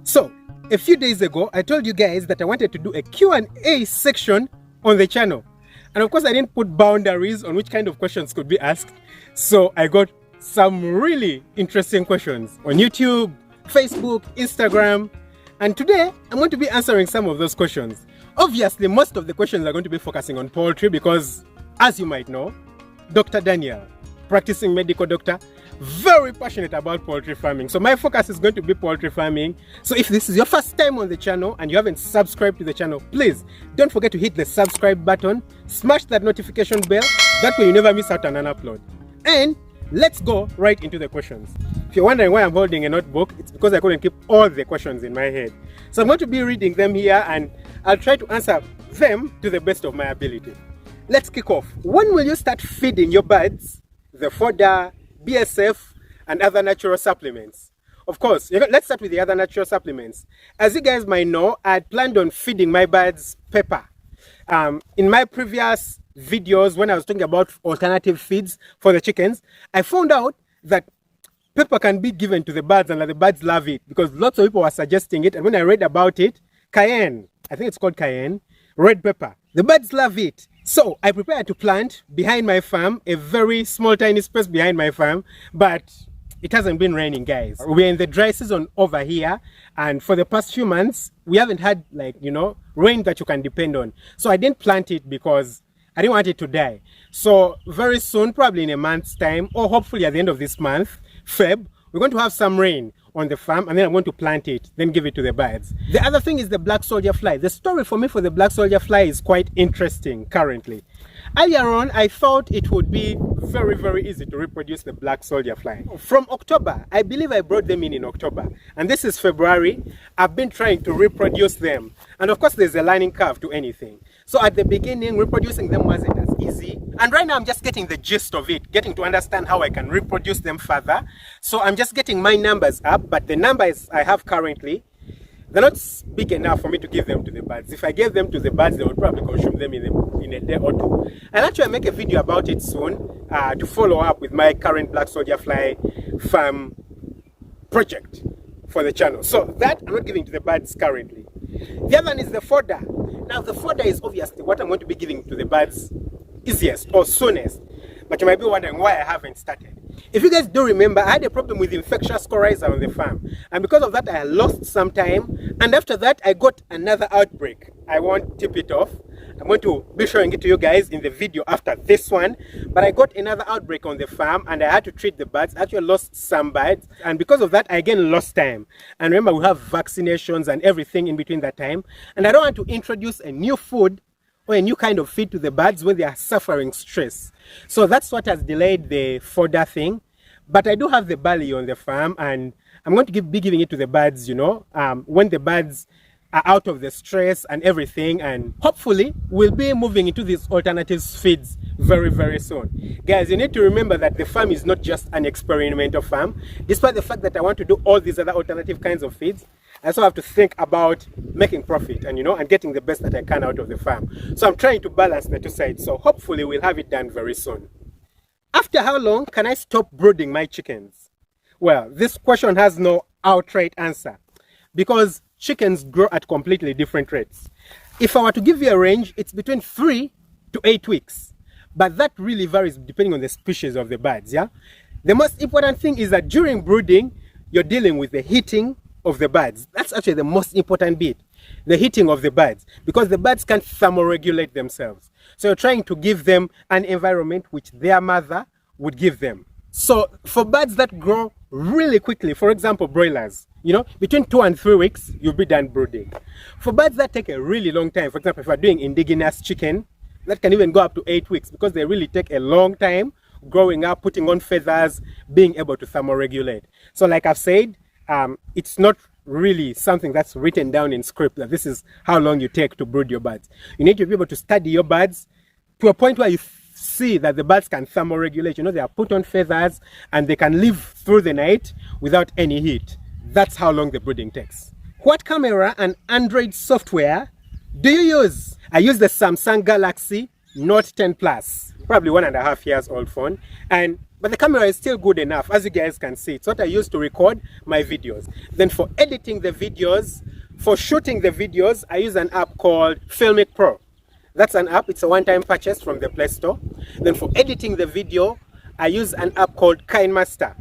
So, a few days ago, I told you guys that I wanted to do a Q&A section on the channel. And of course, I didn't put boundaries on which kind of questions could be asked. So I got some really interesting questions on YouTube, Facebook, Instagram. And today, I'm going to be answering some of those questions. Obviously, most of the questions are going to be focusing on poultry because, as you might know, Dr. Daniel, practicing medical doctor, very passionate about poultry farming. So my focus is going to be poultry farming. So if this is your first time on the channel and you haven't subscribed to the channel, please don't forget to hit the subscribe button, smash that notification bell, that way you never miss out on an upload. And let's go right into the questions. If you're wondering why I'm holding a notebook, it's because I couldn't keep all the questions in my head. So I'm going to be reading them here and I'll try to answer them to the best of my ability. Let's kick off. When will you start feeding your birds the fodder, BSF, and other natural supplements? Of course, let's start with the other natural supplements. As you guys might know, I had planned on feeding my birds pepper. In my previous videos, when I was talking about alternative feeds for the chickens, I found out that pepper can be given to the birds and that the birds love it because lots of people were suggesting it. And when I read about it, cayenne, I think it's called cayenne, red pepper, the birds love it. So I prepared to plant behind my farm, a very small tiny space behind my farm, but it hasn't been raining, guys. We're in the dry season over here, and for the past few months we haven't had, like, rain that you can depend on. So I didn't plant it because I didn't want it to die. So very soon, probably in a month's time, or hopefully at the end of this month, Feb, we're going to have some rain on the farm, and then I'm going to plant it, then give it to the birds. The other thing is the black soldier fly. The story for me for the black soldier fly is quite interesting currently. Earlier on, I thought it would be very, very easy to reproduce the black soldier fly. From October, I believe I brought them in October, and this is February. I've been trying to reproduce them. And of course, there's a learning curve to anything. So at the beginning, reproducing them wasn't as easy. And right now, I'm just getting the gist of it, getting to understand how I can reproduce them further. So I'm just getting my numbers up, but the numbers I have currently, they're not big enough for me to give them to the birds. If I gave them to the birds, they would probably consume them in a day or two. I'll actually make a video about it soon to follow up with my current black soldier fly farm project for the channel. So that I'm not giving to the birds currently. The other one is the fodder. Now the fodder is obviously what I'm going to be giving to the birds easiest or soonest. But you might be wondering why I haven't started. If you guys do remember, I had a problem with infectious coryza on the farm. And because of that, I lost some time. And after that, I got another outbreak. I won't tip it off. I'm going to be showing it to you guys in the video after this one. But I got another outbreak on the farm and I had to treat the birds. I actually lost some birds. And because of that, I again lost time. And remember, we have vaccinations and everything in between that time. And I don't want to introduce a new food or a new kind of feed to the birds when they are suffering stress. So that's what has delayed the fodder thing. But I do have the barley on the farm and I'm going to be giving it to the birds, when the birds are out of the stress and everything. And hopefully we'll be moving into these alternative feeds very, very soon. Guys, you need to remember that the farm is not just an experimental farm. Despite the fact that I want to do all these other alternative kinds of feeds, I also have to think about making profit and, and getting the best that I can out of the farm. So I'm trying to balance the two sides. So hopefully we'll have it done very soon. After how long can I stop brooding my chickens? Well, this question has no outright answer because chickens grow at completely different rates. If I were to give you a range, it's between 3 to 8 weeks. But that really varies depending on the species of the birds, yeah? The most important thing is that during brooding, you're dealing with the heating of the birds. That's actually the most important bit, the heating of the birds, because the birds can't thermoregulate themselves. So you're trying to give them an environment which their mother would give them. So for birds that grow really quickly, for example, broilers, between 2 and 3 weeks, you'll be done brooding. For birds that take a really long time, for example, if you're doing indigenous chicken, that can even go up to 8 weeks because they really take a long time growing up, putting on feathers, being able to thermoregulate. So like I've said, it's not really something that's written down in script that this is how long you take to brood your birds. You need to be able to study your birds to a point where you see that the birds can thermoregulate. They are put on feathers and they can live through the night without any heat. That's how long the brooding takes. What camera and Android software do you use? I use the Samsung Galaxy Note 10 Plus, probably 1.5 years old phone. But but the camera is still good enough. As you guys can see, it's what I use to record my videos. Then for editing the videos, for shooting the videos, I use an app called Filmic Pro. That's an app, it's a one-time purchase from the Play Store. Then for editing the video, I use an app called KineMaster.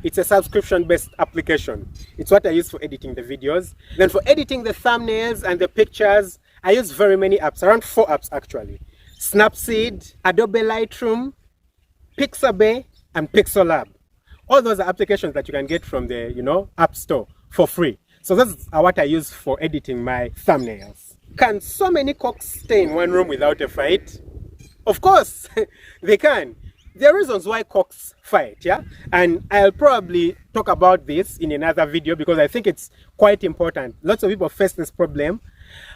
It's a subscription-based application. It's what I use for editing the videos. Then for editing the thumbnails and the pictures, I use very many apps, around 4 apps actually. Snapseed, Adobe Lightroom, Pixabay, and Pixelab. All those are applications that you can get from the, App Store for free. So that's what I use for editing my thumbnails. Can so many cocks stay in one room without a fight? Of course, they can. There are reasons why cocks fight, yeah? And I'll probably talk about this in another video because I think it's quite important. Lots of people face this problem.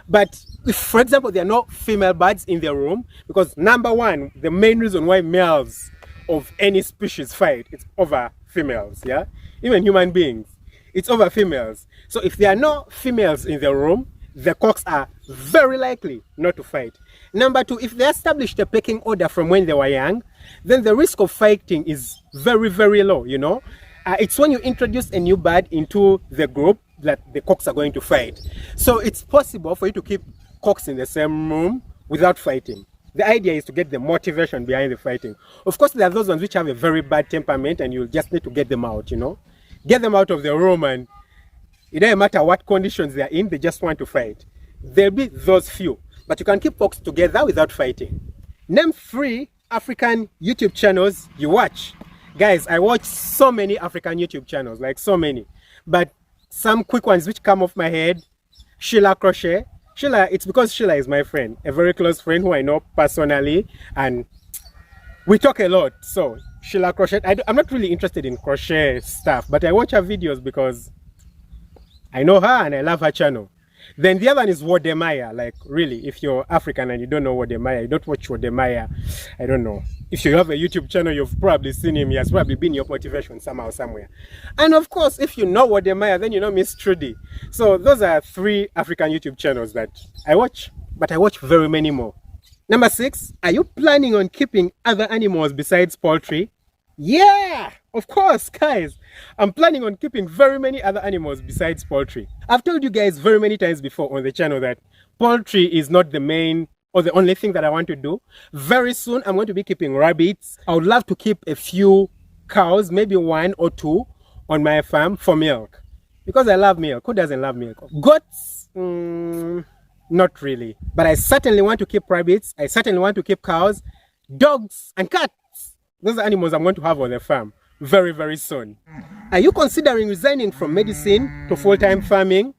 But if, for example, there are no female birds in the room, because number one, the main reason why males of any species fight, it's over females, yeah? Even human beings, it's over females. So if there are no females in the room, the cocks are very likely not to fight. Number two, if they established a pecking order from when they were young, then the risk of fighting is very, very low, It's when you introduce a new bird into the group that the cocks are going to fight. So it's possible for you to keep cocks in the same room without fighting. The idea is to get the motivation behind the fighting. Of course, there are those ones which have a very bad temperament and you just need to get them out, Get them out of the room, and it doesn't matter what conditions they are in, they just want to fight. There'll be those few, but you can keep cocks together without fighting. Name 3 African YouTube channels you watch. Guys, I watch so many African YouTube channels, like so many. But some quick ones which come off my head: Sheila Crochet. Sheila, it's because Sheila is my friend, a very close friend who I know personally, and we talk a lot. So Sheila Crochet, I'm not really interested in crochet stuff, but I watch her videos because I know her and I love her channel. Then the other one is Wodemaya. Like, really, if you're African and you don't know Wodemaya, you don't watch Wodemaya, I don't know. If you have a YouTube channel, you've probably seen him. He has probably been your motivation somehow, somewhere. And of course, if you know Wodemaya, then you know Miss Trudy. So those are 3 African YouTube channels that I watch, but I watch very many more. Number 6, are you planning on keeping other animals besides poultry? Yeah, of course, guys. I'm planning on keeping very many other animals besides poultry. I've told you guys very many times before on the channel that poultry is not the main or the only thing that I want to do. Very soon, I'm going to be keeping rabbits. I would love to keep a few cows, maybe 1 or 2 on my farm for milk. Because I love milk. Who doesn't love milk? Goats? Not really. But I certainly want to keep rabbits. I certainly want to keep cows, dogs, and cats. Those are animals I'm going to have on the farm very, very soon. Are you considering resigning from medicine to full-time farming?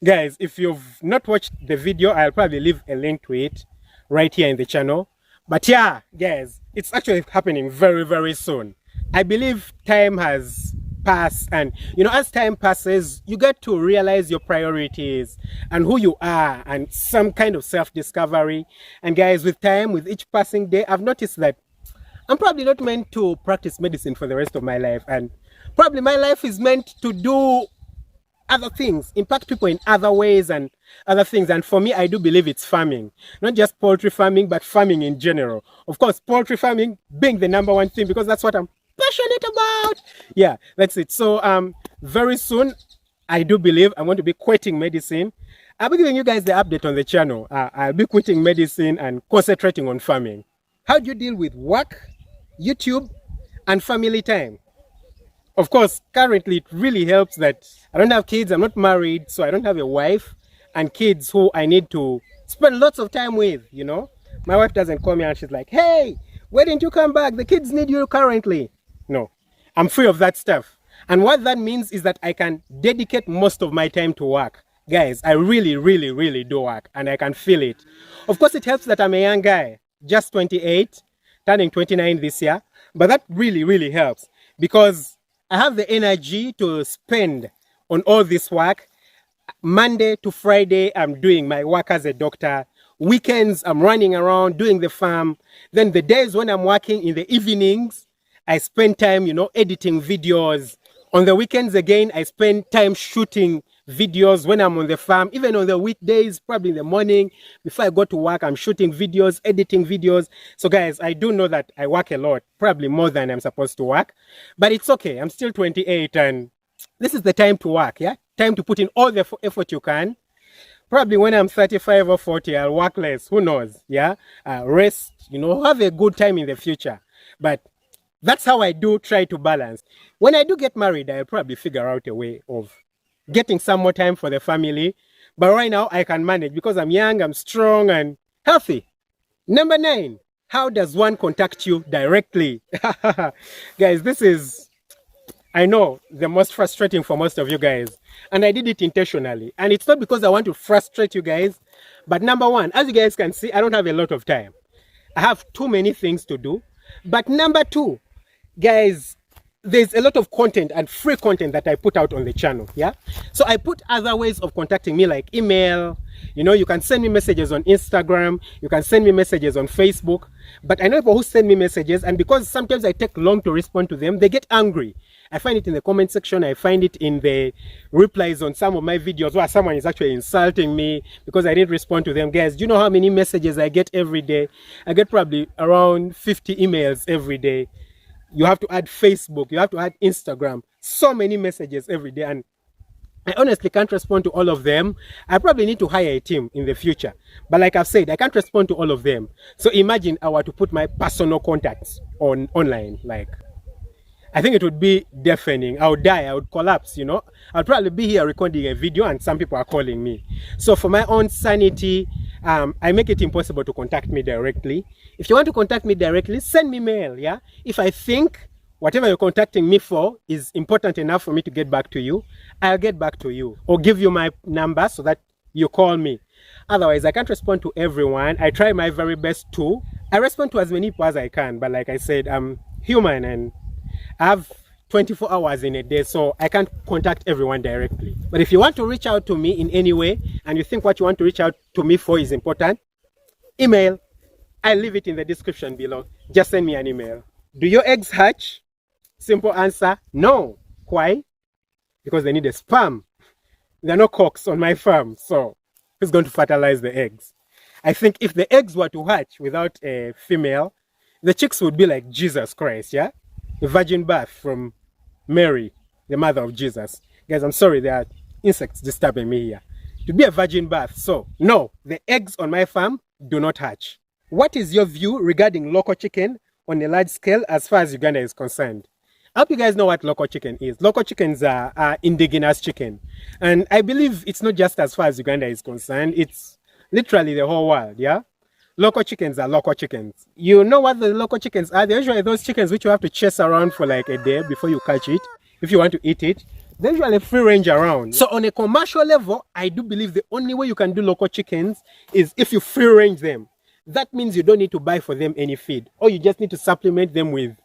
Guys, if you've not watched the video, I'll probably leave a link to it right here in the channel. But yeah, guys, it's actually happening very, very soon. I believe time has passed, and as time passes, you get to realize your priorities and who you are and some kind of self-discovery. And guys, with time, with each passing day, I've noticed that I'm probably not meant to practice medicine for the rest of my life, and probably my life is meant to do other things, impact people in other ways and other things. And for me, I do believe it's farming, not just poultry farming, but farming in general. Of course, poultry farming being the #1 thing, because that's what I'm passionate about. Yeah, that's it. So very soon, I do believe I'm going to be quitting medicine. I'll be giving you guys the update on the channel. I'll be quitting medicine and concentrating on farming. How do you deal with work, YouTube, and family time? Of course, currently it really helps that I don't have kids, I'm not married, so I don't have a wife and kids who I need to spend lots of time with, My wife doesn't call me and she's like, hey, why didn't you come back? The kids need you currently. No, I'm free of that stuff. And what that means is that I can dedicate most of my time to work. Guys, I really, really, really do work, and I can feel it. Of course, it helps that I'm a young guy, just 28, turning 29 this year. But that really, really helps because I have the energy to spend on all this work. Monday to Friday, I'm doing my work as a doctor. Weekends, I'm running around doing the farm. Then the days when I'm working in the evenings, I spend time, editing videos. On the weekends again, I spend time shooting videos when I'm on the farm, even on the weekdays, probably in the morning before I go to work. I'm shooting videos, editing videos. So guys, I do know that I work a lot, probably more than I'm supposed to work, but it's okay. I'm still 28 and this is the time to work. Yeah, time to put in all the effort you can. Probably when I'm 35 or 40, I'll work less. Who knows? Yeah, rest, have a good time in the future. But that's how I do try to balance. When I do get married, I'll probably figure out a way of getting some more time for the family. But right now, I can manage because I'm young, I'm strong, and healthy. Number 9, how does one contact you directly? Guys, this is, I know, the most frustrating for most of you guys. And I did it intentionally. And it's not because I want to frustrate you guys. But number 1, as you guys can see, I don't have a lot of time. I have too many things to do. But number 2, guys, there's a lot of content and free content that I put out on the channel. Yeah. So I put other ways of contacting me, like email. You can send me messages on Instagram. You can send me messages on Facebook. But I know people who send me messages, and because sometimes I take long to respond to them, they get angry. I find it in the comment section. I find it in the replies on some of my videos where someone is actually insulting me because I didn't respond to them. Guys, do you know how many messages I get every day? I get probably around 50 emails every day. You have to add Facebook, you have to add Instagram, so many messages every day, and I honestly can't respond to all of them. I probably need to hire a team in the future, but like I've said, I can't respond to all of them. So imagine I were to put my personal contacts online, like, I think it would be deafening. I would die, I would collapse, I'd probably be here recording a video and some people are calling me. So for my own sanity, I make it impossible to contact me directly. If you want to contact me directly, send me mail, yeah? If I think whatever you're contacting me for is important enough for me to get back to you, I'll get back to you or give you my number so that you call me. Otherwise, I can't respond to everyone. I try my very best to. I respond to as many people as I can, but like I said, I'm human and I have 24 hours in a day, so I can't contact everyone directly. But if you want to reach out to me in any way and you think what you want to reach out to me for is important, email. I'll leave it in the description below. Just send me an email. Do your eggs hatch? Simple answer, no. Why? Because they need a sperm. There are no cocks on my farm, so who's going to fertilize the eggs? I think if the eggs were to hatch without a female, the chicks would be like Jesus Christ, yeah? A virgin birth from Mary, the mother of Jesus. Guys, I'm sorry, there are insects disturbing me here. To be a virgin birth, so no, the eggs on my farm do not hatch. What is your view regarding local chicken on a large scale as far as Uganda is concerned? I hope you guys know what local chicken is. Local chickens are indigenous chicken. And I believe it's not just as far as Uganda is concerned, it's literally the whole world, yeah? Local chickens are local chickens. You know what the local chickens are? They're usually those chickens which you have to chase around for like a day before you catch it, if you want to eat it. They're usually free range around. So on a commercial level, I do believe the only way you can do local chickens is if you free range them. That means you don't need to buy for them any feed, or you just need to supplement them with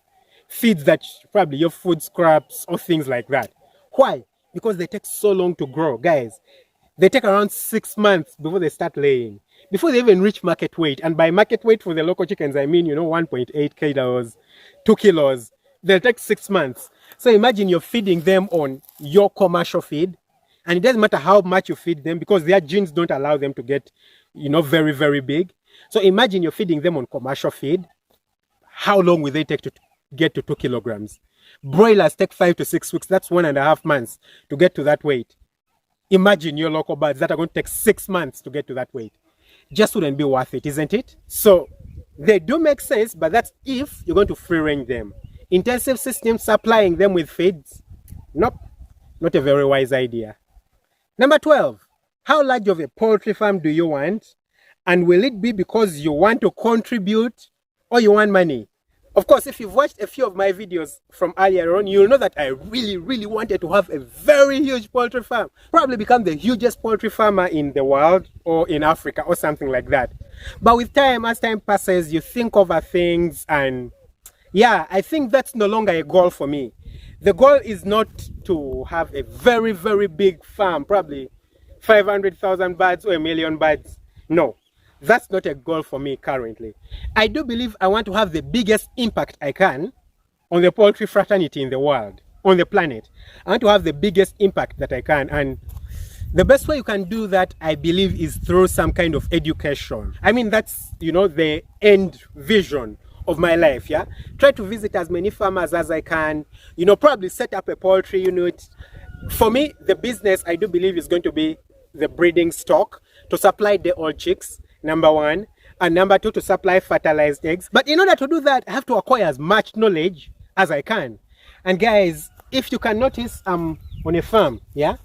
feeds that probably your food scraps or things like that. Why? Because they take so long to grow, guys. They take around 6 months before they start laying, before they even reach market weight. And by market weight for the local chickens, I mean, 1.8 kilos, 2 kilos. They'll take 6 months. So imagine you're feeding them on your commercial feed, and it doesn't matter how much you feed them because their genes don't allow them to get, very, very big. So imagine you're feeding them on commercial feed. How long will they take to get to 2 kilograms? Broilers take 5 to 6 weeks. That's 1.5 months to get to that weight. Imagine your local birds that are going to take 6 months to get to that weight. Just wouldn't be worth it, isn't it? So they do make sense, but that's if you're going to free range them. Intensive systems supplying them with feeds? Nope, not a very wise idea. Number 12, how large of a poultry farm do you want? And will it be because you want to contribute or you want money? Of course, if you've watched a few of my videos from earlier on, you'll know that I really, really wanted to have a very huge poultry farm. Probably become the hugest poultry farmer in the world or in Africa or something like that. But with time, as time passes, you think over things, and yeah, I think that's no longer a goal for me. The goal is not to have a very, very big farm, probably 500,000 birds or 1 million birds. No. That's not a goal for me currently. I do believe I want to have the biggest impact I can on the poultry fraternity in the world, on the planet. I want to have the biggest impact that I can. And The best way you can do that, I believe, is through some kind of education. I mean, that's, the end vision of my life, yeah? Try to visit as many farmers as I can, probably set up a poultry unit. For me, the business, I do believe, is going to be the breeding stock to supply the old chicks, number one, and number two, to supply fertilized eggs. But in order to do that, I have to acquire as much knowledge as I can. And guys, if you can notice, I'm on a farm, yeah?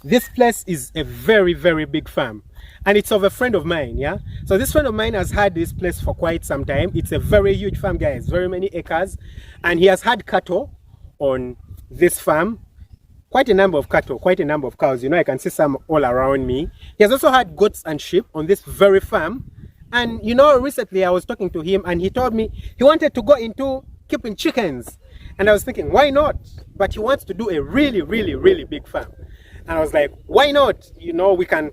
This place is a very, very big farm, and it's of a friend of mine, yeah? So this friend of mine has had this place for quite some time. It's a very huge farm, guys, very many acres, and he has had cattle on this farm, quite a number of cattle, quite a number of cows. I can see some all around me. He has also had goats and sheep on this very farm. And recently I was talking to him, and he told me he wanted to go into keeping chickens, and I was thinking, why not? But he wants to do a really, really, really big farm. And I was like, why not? We can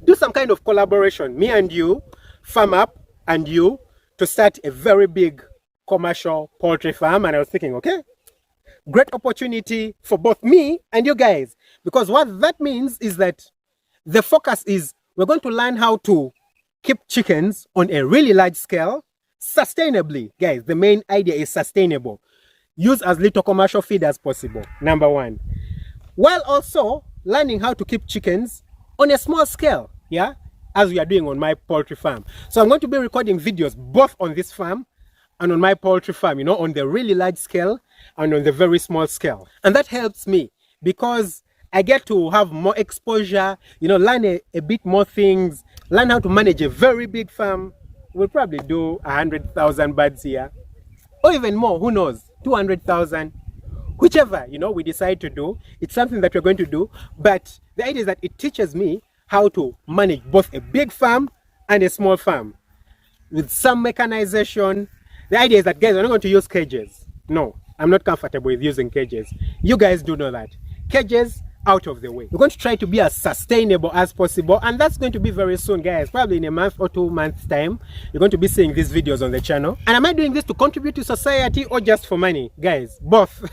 do some kind of collaboration, me and you, Farm Up and you, to start a very big commercial poultry farm. And I was thinking, okay, great opportunity for both me and you guys. Because what that means is that the focus is we're going to learn how to keep chickens on a really large scale, sustainably. Guys, the main idea is sustainable. Use as little commercial feed as possible, number one. While also learning how to keep chickens on a small scale, yeah, as we are doing on my poultry farm. So I'm going to be recording videos both on this farm and on my poultry farm, on the really large scale and on the very small scale. And that helps me because I get to have more exposure, learn a bit more things, learn how to manage a very big farm. We'll probably do 100,000 birds here, or even more, who knows, 200,000. Whichever, we decide to do, it's something that we're going to do. But the idea is that it teaches me how to manage both a big farm and a small farm with some mechanization. The idea is that, guys, we're not going to use cages. No, I'm not comfortable with using cages. You guys do know that. Cages, out of the way. We're going to try to be as sustainable as possible, and that's going to be very soon, guys. Probably in a month or 2 months time, you're going to be seeing these videos on the channel. And am I doing this to contribute to society or just for money? Guys, both.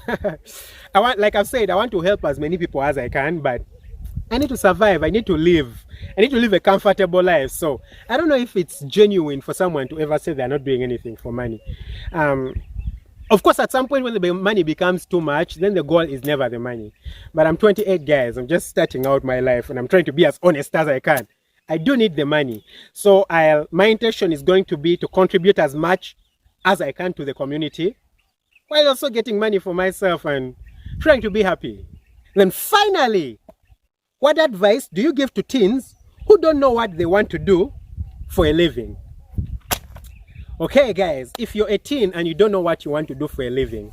Like I've said, I want to help as many people as I can, but I need to survive. I need to live. I need to live a comfortable life. So I don't know if it's genuine for someone to ever say they're not doing anything for money. Of course, at some point when the money becomes too much, then the goal is never the money. But I'm 28, guys. I'm just starting out my life, and I'm trying to be as honest as I can. I do need the money. So my intention is going to be to contribute as much as I can to the community, while also getting money for myself and trying to be happy. Then finally, what advice do you give to teens who don't know what they want to do for a living? Okay, guys, if you're a teen and you don't know what you want to do for a living,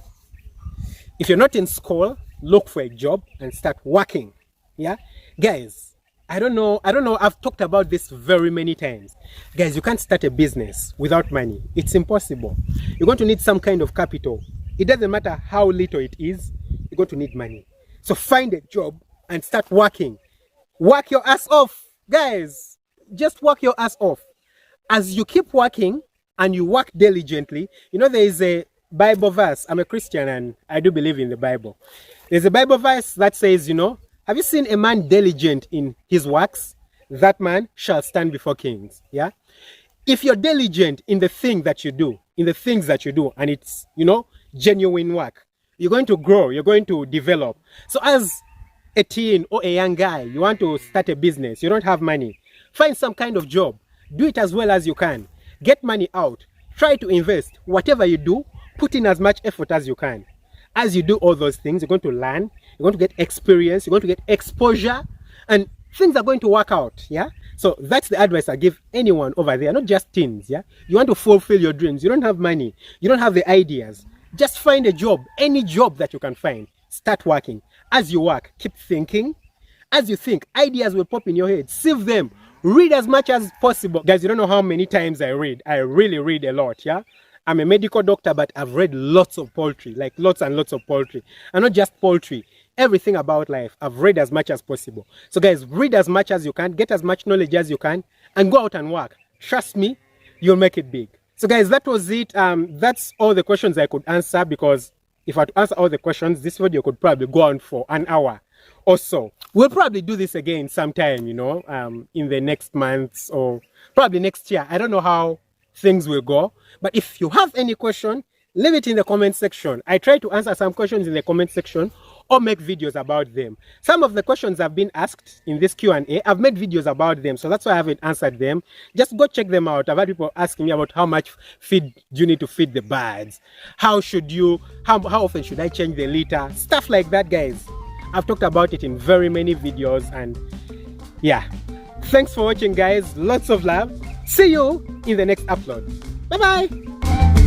if you're not in school, look for a job and start working. Yeah, guys, I don't know, I've talked about this very many times. Guys, you can't start a business without money. It's impossible. You're going to need some kind of capital. It doesn't matter how little it is, you're going to need money. So find a job and start working. Work your ass off, guys. Just work your ass off. As you keep working, and you work diligently, there is a Bible verse. I'm a Christian and I do believe in the Bible. There's a Bible verse that says, have you seen a man diligent in his works? That man shall stand before kings. Yeah. If you're diligent in the thing that you do, and it's, genuine work, you're going to grow, you're going to develop. So as a teen or a young guy, you want to start a business, you don't have money, find some kind of job, do it as well as you can. Get money out. Try to invest. Whatever you do, put in as much effort as you can. As you do all those things, you're going to learn, you're going to get experience, you're going to get exposure, and things are going to work out. Yeah. So that's the advice I give anyone over there, not just teens. Yeah. You want to fulfill your dreams. You don't have money. You don't have the ideas. Just find a job, any job that you can find. Start working. As you work, keep thinking. As you think, ideas will pop in your head. Sieve them. Read as much as possible. Guys, you don't know how many times I read. I really read a lot, yeah? I'm a medical doctor, but I've read lots of poultry, like lots and lots of poultry. And not just poultry, everything about life. I've read as much as possible. So guys, read as much as you can, get as much knowledge as you can, and go out and work. Trust me, you'll make it big. So guys, that was it. That's all the questions I could answer, because if I had to answer all the questions, this video could probably go on for an hour or so. We'll probably do this again sometime, you know, in the next months or probably next year. I don't know how things will go, but if you have any question, leave it in the comment section. I try to answer some questions in the comment section or make videos about them. Some of the questions have been asked in this Q&A. I've made videos about them, so that's why I haven't answered them. Just go check them out. I've had people asking me about how much feed do you need to feed the birds, how often should I change the litter, stuff like that, guys. I've talked about it in very many videos, and yeah, thanks for watching, guys. Lots of love. See you in the next upload. Bye bye.